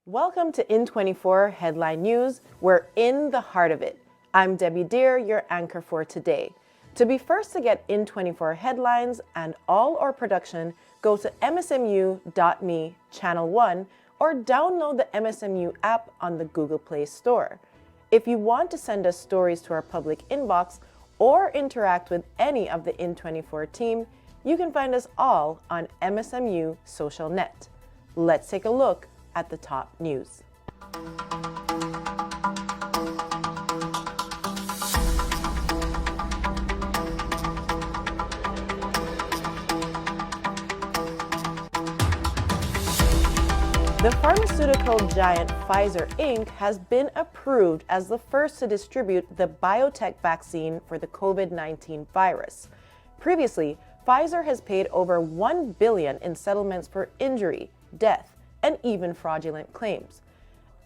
Welcome to In24 Headline News. We're in the heart of it. I'm Debbie Deer, your anchor for today. To be first to get In24 headlines and all our production, go to msmu.me Channel 1 or download the MSMU app on the Google Play Store. If you want to send us stories to our public inbox or interact with any of the In24 team, you can find us all on MSMU Social Net. Let's take a look at the top news. The pharmaceutical giant Pfizer Inc. has been approved as the first to distribute the biotech vaccine for the COVID-19 virus. Previously, Pfizer has paid over $1 billion in settlements for injury, death, and even fraudulent claims.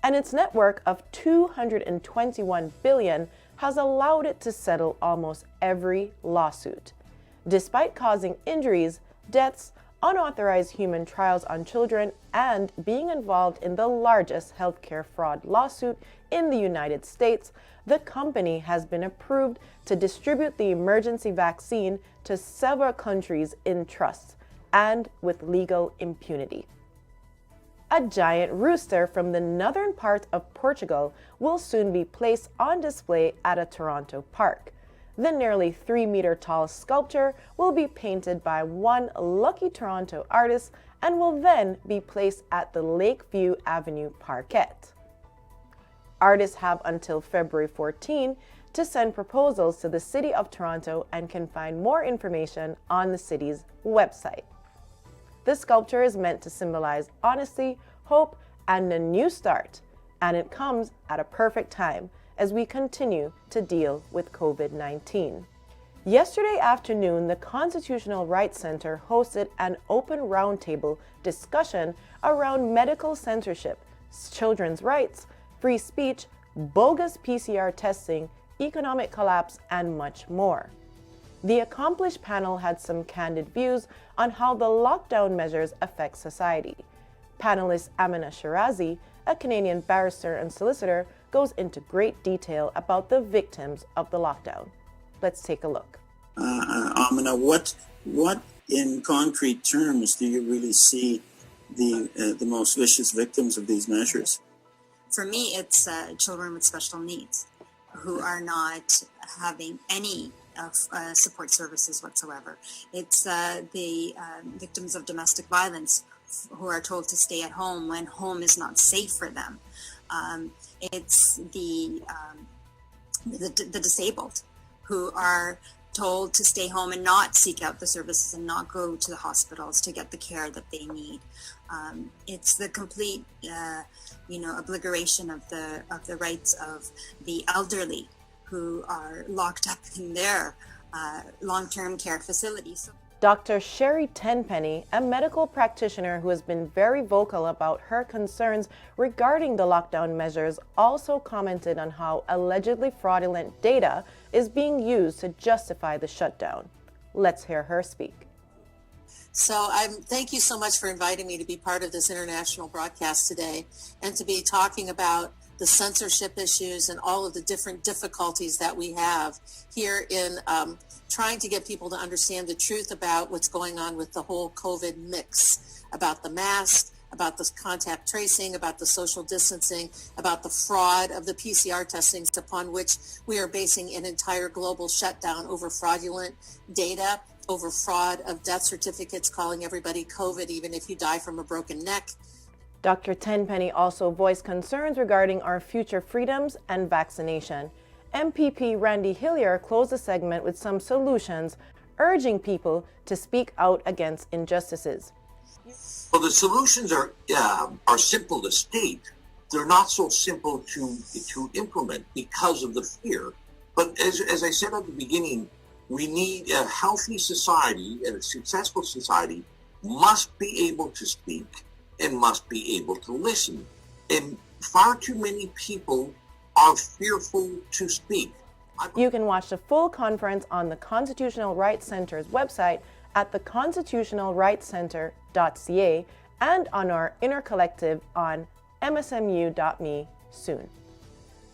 And its network of $221 billion has allowed it to settle almost every lawsuit. Despite causing injuries, deaths, unauthorized human trials on children, and being involved in the largest healthcare fraud lawsuit in the United States, the company has been approved to distribute the emergency vaccine to several countries in trust and with legal impunity. A giant rooster from the northern part of Portugal will soon be placed on display at a Toronto park. The nearly 3-meter-tall sculpture will be painted by one lucky Toronto artist and will then be placed at the Lakeview Avenue Parkette. Artists have until February 14 to send proposals to the City of Toronto and can find more information on the city's website. The sculpture is meant to symbolize honesty, hope, and a new start, and it comes at a perfect time as we continue to deal with COVID-19. Yesterday afternoon, the Constitutional Rights Center hosted an open roundtable discussion around medical censorship, children's rights, free speech, bogus PCR testing, economic collapse, and much more. The accomplished panel had some candid views on how the lockdown measures affect society. Panelist Amina Shirazi, a Canadian barrister and solicitor, goes into great detail about the victims of the lockdown. Let's take a look. Amina, what in concrete terms do you really see the most vicious victims of these measures? For me, it's children with special needs who are not having any support services whatsoever. It's the victims of domestic violence who are told to stay at home when home is not safe for them. It's the disabled who are told to stay home and not seek out the services and not go to the hospitals to get the care that they need. It's the complete, obliteration of the rights of the elderly who are locked up in their long-term care facilities. Dr. Sherry Tenpenny, a medical practitioner who has been very vocal about her concerns regarding the lockdown measures, also commented on how allegedly fraudulent data is being used to justify the shutdown. Let's hear her speak. So thank you so much for inviting me to be part of this international broadcast today and to be talking about the censorship issues and all of the different difficulties that we have here in trying to get people to understand the truth about what's going on with the whole COVID mix, about the mask, about the contact tracing, about the social distancing, about the fraud of the PCR testings upon which we are basing an entire global shutdown over fraudulent data, over fraud of death certificates, calling everybody COVID, even if you die from a broken neck. Dr. Tenpenny also voiced concerns regarding our future freedoms and vaccination. MPP Randy Hillier closed the segment with some solutions, urging people to speak out against injustices. Well, the solutions are simple to state. They're not so simple to implement because of the fear. But as I said at the beginning, we need a healthy society, and a successful society must be able to speak and must be able to listen. And far too many people are fearful to speak. You can watch the full conference on the Constitutional Rights Center's website at theconstitutionalrightscenter.ca and on our Inner Collective on msmu.me soon.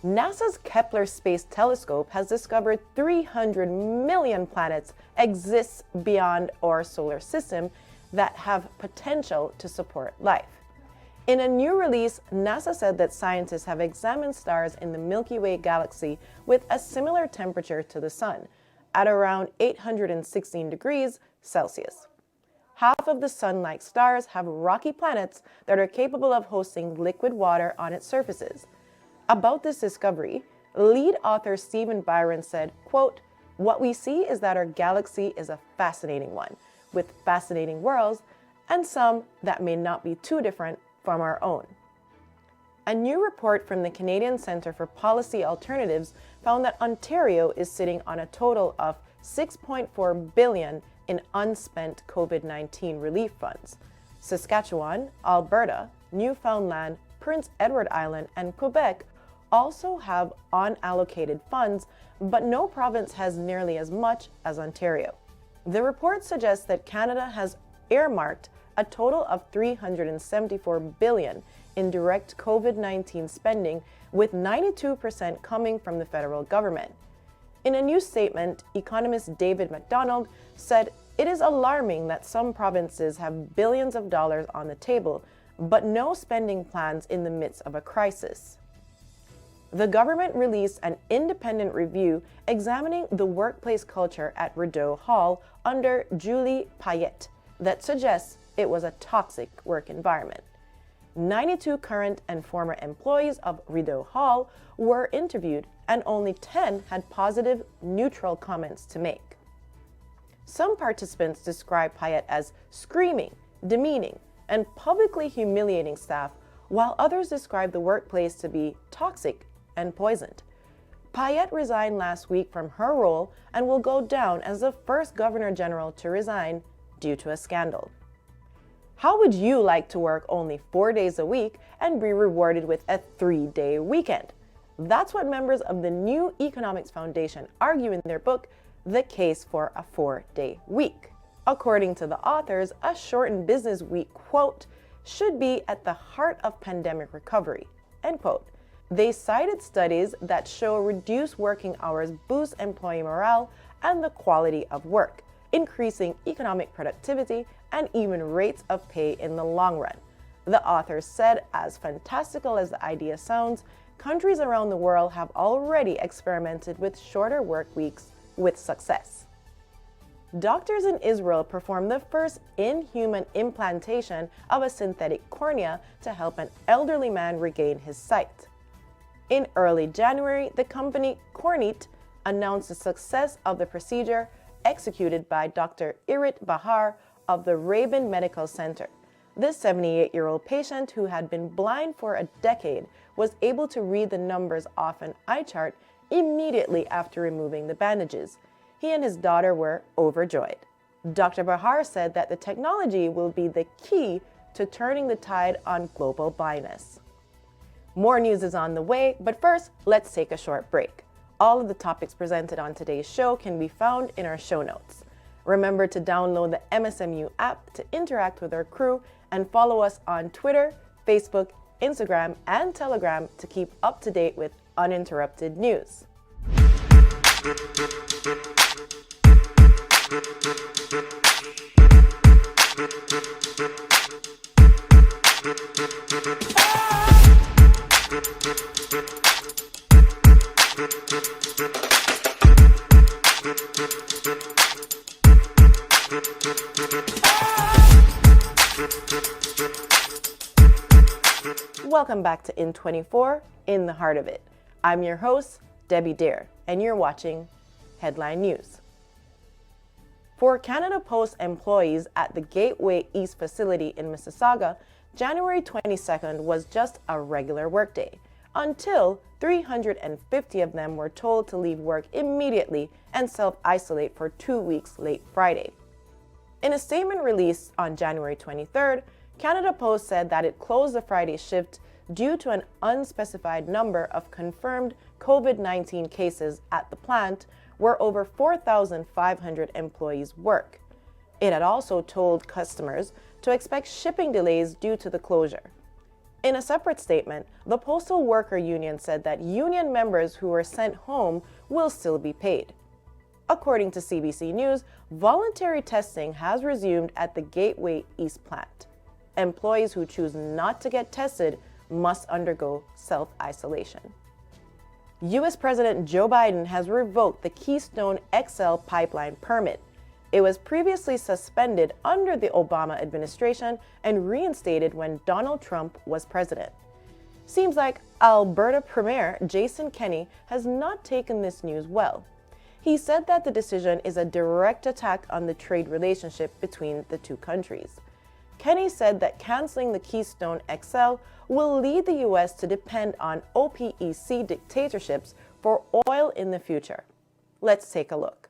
NASA's Kepler Space Telescope has discovered 300 million planets exist beyond our solar system that have potential to support life. In a new release, NASA said that scientists have examined stars in the Milky Way galaxy with a similar temperature to the Sun, at around 816 degrees Celsius. Half of the Sun-like stars have rocky planets that are capable of hosting liquid water on its surfaces. About this discovery, lead author Stephen Byron said, quote, "What we see is that our galaxy is a fascinating one, with fascinating worlds, and some that may not be too different from our own." A new report from the Canadian Centre for Policy Alternatives found that Ontario is sitting on a total of $6.4 billion in unspent COVID-19 relief funds. Saskatchewan, Alberta, Newfoundland, Prince Edward Island, and Quebec also have unallocated funds, but no province has nearly as much as Ontario. The report suggests that Canada has earmarked a total of $374 billion in direct COVID-19 spending, with 92% coming from the federal government. In a new statement, economist David McDonald said it is alarming that some provinces have billions of dollars on the table, but no spending plans in the midst of a crisis. The government released an independent review examining the workplace culture at Rideau Hall under Julie Payette that suggests it was a toxic work environment. 92 current and former employees of Rideau Hall were interviewed, and only 10 had positive, neutral comments to make. Some participants described Payette as screaming, demeaning, and publicly humiliating staff, while others described the workplace to be toxic and poisoned. Payette resigned last week from her role and will go down as the first Governor General to resign due to a scandal. How would you like to work only 4 days a week and be rewarded with a 3-day weekend? That's what members of the New Economics Foundation argue in their book, The Case for a 4-Day Week. According to the authors, a shortened business week, quote, should be at the heart of pandemic recovery, end quote. They cited studies that show reduced working hours boost employee morale and the quality of work, increasing economic productivity and even rates of pay in the long run. The authors said, as fantastical as the idea sounds, countries around the world have already experimented with shorter work weeks with success. Doctors in Israel performed the first in-human implantation of a synthetic cornea to help an elderly man regain his sight. In early January, the company Kornit announced the success of the procedure executed by Dr. Irit Bahar of the Rabin Medical Center. This 78-year-old patient, who had been blind for a decade, was able to read the numbers off an eye chart immediately after removing the bandages. He and his daughter were overjoyed. Dr. Bahar said that the technology will be the key to turning the tide on global blindness. More news is on the way, but first, let's take a short break. All of the topics presented on today's show can be found in our show notes. Remember to download the MSMU app to interact with our crew and follow us on Twitter, Facebook, Instagram, and Telegram to keep up to date with uninterrupted news. Welcome back to In 24, In the Heart of It. I'm your host, Debbie Dare, and you're watching Headline News. For Canada Post employees at the Gateway East facility in Mississauga, January 22nd was just a regular workday, until 350 of them were told to leave work immediately and self-isolate for 2 weeks late Friday. In a statement released on January 23rd, Canada Post said that it closed the Friday shift due to an unspecified number of confirmed COVID-19 cases at the plant where over 4,500 employees work. It had also told customers to expect shipping delays due to the closure. In a separate statement, the Postal Worker Union said that union members who were sent home will still be paid. According to CBC News, voluntary testing has resumed at the Gateway East plant. Employees who choose not to get tested must undergo self-isolation. U.S. President Joe Biden has revoked the Keystone XL pipeline permit. It was previously suspended under the Obama administration and reinstated when Donald Trump was president. Seems like Alberta Premier Jason Kenney has not taken this news well. He said that the decision is a direct attack on the trade relationship between the two countries. Kenney said that canceling the Keystone XL will lead the U.S. to depend on OPEC dictatorships for oil in the future. Let's take a look.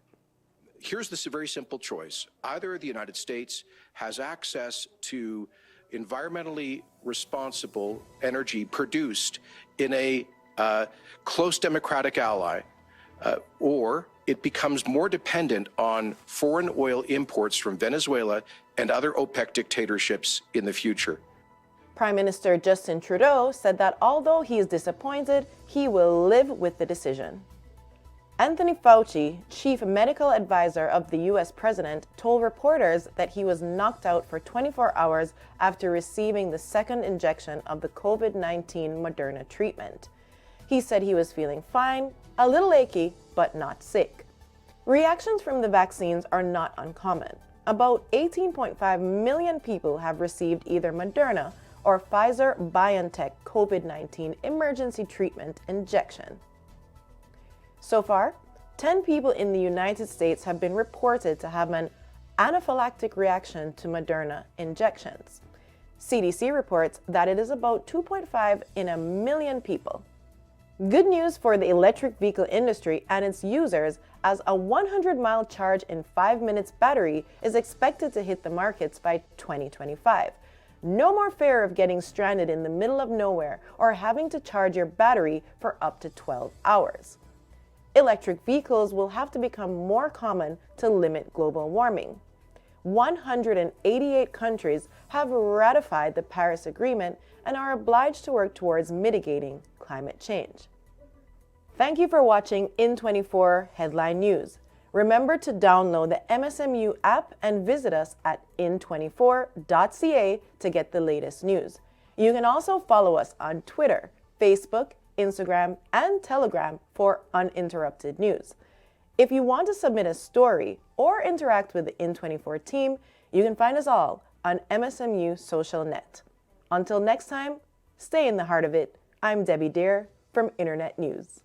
Here's this very simple choice. Either the United States has access to environmentally responsible energy produced in a close democratic ally, or it becomes more dependent on foreign oil imports from Venezuela and other OPEC dictatorships in the future. Prime Minister Justin Trudeau said that although he is disappointed, he will live with the decision. Anthony Fauci, chief medical advisor of the U.S. president, told reporters that he was knocked out for 24 hours after receiving the second injection of the COVID-19 Moderna treatment. He said he was feeling fine, a little achy, but not sick. Reactions from the vaccines are not uncommon. About 18.5 million people have received either Moderna or Pfizer-BioNTech COVID-19 emergency treatment injection. So far, 10 people in the United States have been reported to have an anaphylactic reaction to Moderna injections. CDC reports that it is about 2.5 in a million people. Good news for the electric vehicle industry and its users, as a 100-mile charge in 5 minutes battery is expected to hit the markets by 2025. No more fear of getting stranded in the middle of nowhere or having to charge your battery for up to 12 hours. Electric vehicles will have to become more common to limit global warming. 188 countries have ratified the Paris Agreement and are obliged to work towards mitigating climate change. Thank you for watching In24 Headline News. Remember to download the MSMU app and visit us at in24.ca to get the latest news. You can also follow us on Twitter, Facebook, Instagram, and Telegram for uninterrupted news. If you want to submit a story or interact with the In24 team, you can find us all on MSMU Social Net. Until next time, stay in the heart of it. I'm Debbie Deere from Internet News.